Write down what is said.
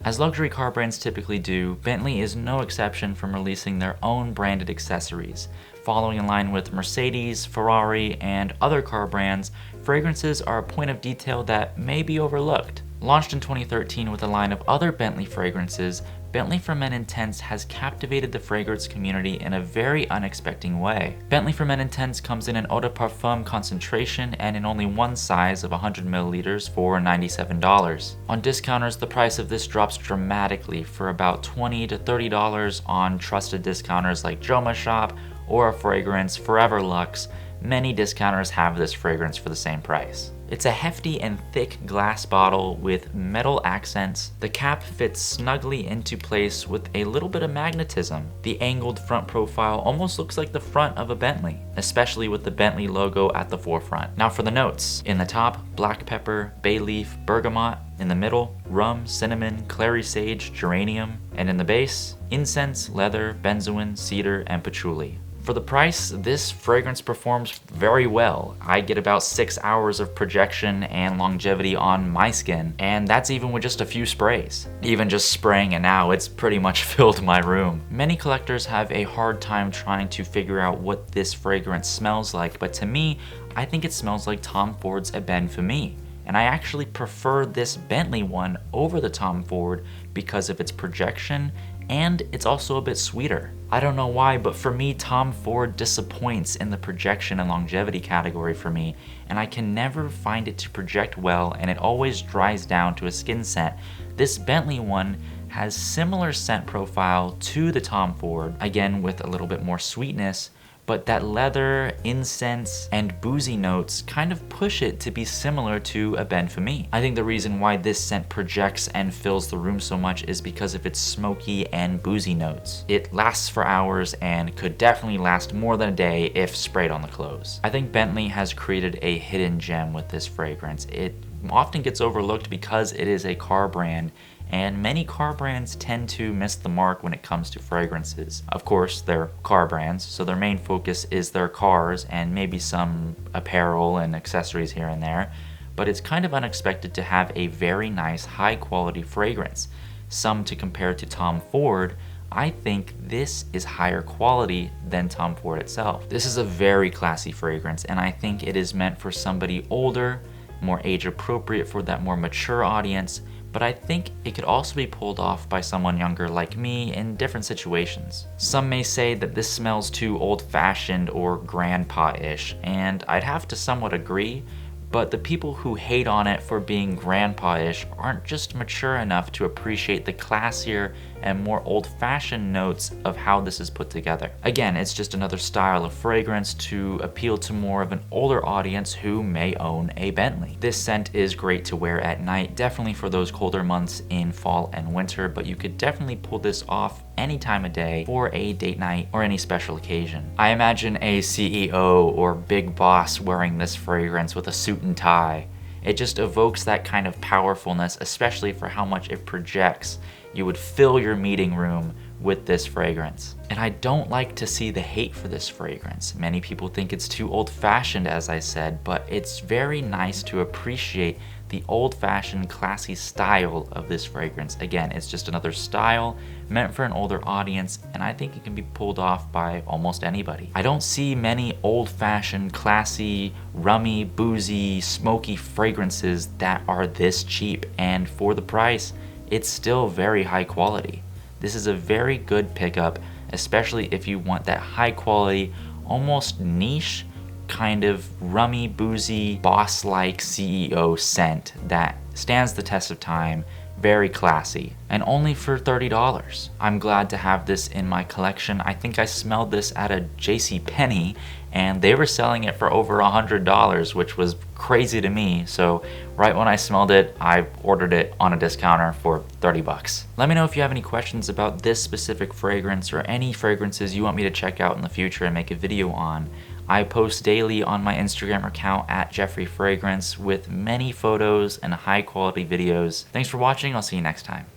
As luxury car brands typically do, Bentley is no exception from releasing their own branded accessories. Following in line with Mercedes, Ferrari, and other car brands, fragrances are a point of detail that may be overlooked. Launched in 2013 with a line of other Bentley fragrances, Bentley for Men Intense has captivated the fragrance community in a very unexpected way. Bentley for Men Intense comes in an eau de parfum concentration and in only one size of 100 milliliters for $97. On discounters, the price of this drops dramatically for about $20 to $30 on trusted discounters like Joma Shop or a fragrance Forever Luxe. Many discounters have this fragrance for the same price. It's a hefty and thick glass bottle with metal accents. The cap fits snugly into place with a little bit of magnetism. The angled front profile almost looks like the front of a Bentley, especially with the Bentley logo at the forefront. Now for the notes. In the top, black pepper, bay leaf, bergamot. In the middle, rum, cinnamon, clary sage, geranium. And in the base, incense, leather, benzoin, cedar, and patchouli. For the price, this fragrance performs very well. I get about 6 hours of projection and longevity on my skin, and that's even with just a few sprays. Even just spraying it now, it's pretty much filled my room. Many collectors have a hard time trying to figure out what this fragrance smells like, but to me, I think it smells like Tom Ford's Bentley. And I actually prefer this Bentley one over the Tom Ford because of its projection, and it's also a bit sweeter. I don't know why, but for me, Tom Ford disappoints in the projection and longevity category for me, and I can never find it to project well, and it always dries down to a skin scent. This Bentley one has similar scent profile to the Tom Ford, again with a little bit more sweetness, but that leather, incense, and boozy notes kind of push it to be similar to a Bentley. I think the reason why this scent projects and fills the room so much is because of its smoky and boozy notes. It lasts for hours and could definitely last more than a day if sprayed on the clothes. I think Bentley has created a hidden gem with this fragrance. It often gets overlooked because it is a car brand, and many car brands tend to miss the mark when it comes to fragrances. Of course, they're car brands, so their main focus is their cars and maybe some apparel and accessories here and there, but it's kind of unexpected to have a very nice, high-quality fragrance. Some to compare to Tom Ford, I think this is higher quality than Tom Ford itself. This is a very classy fragrance, and I think it is meant for somebody older, more age-appropriate for that more mature audience, but I think it could also be pulled off by someone younger like me in different situations. Some may say that this smells too old-fashioned or grandpa-ish, and I'd have to somewhat agree, but the people who hate on it for being grandpa-ish aren't just mature enough to appreciate the classier and more old-fashioned notes of how this is put together. Again, it's just another style of fragrance to appeal to more of an older audience who may own a Bentley. This scent is great to wear at night, definitely for those colder months in fall and winter, but you could definitely pull this off any time of day for a date night or any special occasion. I imagine a CEO or big boss wearing this fragrance with a suit and tie. It just evokes that kind of powerfulness, especially for how much it projects. You would fill your meeting room with this fragrance. And I don't like to see the hate for this fragrance. Many people think it's too old-fashioned, as I said, but it's very nice to appreciate the old-fashioned, classy style of this fragrance. Again, it's just another style meant for an older audience, and I think it can be pulled off by almost anybody. I don't see many old-fashioned, classy, rummy, boozy, smoky fragrances that are this cheap, and for the price, it's still very high quality. This is a very good pickup, especially if you want that high quality, almost niche, kind of rummy, boozy, boss-like CEO scent that stands the test of time, very classy, and only for $30. I'm glad to have this in my collection. I think I smelled this at a JCPenney, and they were selling it for over $100, which was crazy to me. So right when I smelled it, I ordered it on a discounter for 30 bucks. Let me know if you have any questions about this specific fragrance or any fragrances you want me to check out in the future and make a video on. I post daily on my Instagram account at Jeffrey Fragrance with many photos and high quality videos. Thanks for watching. I'll see you next time.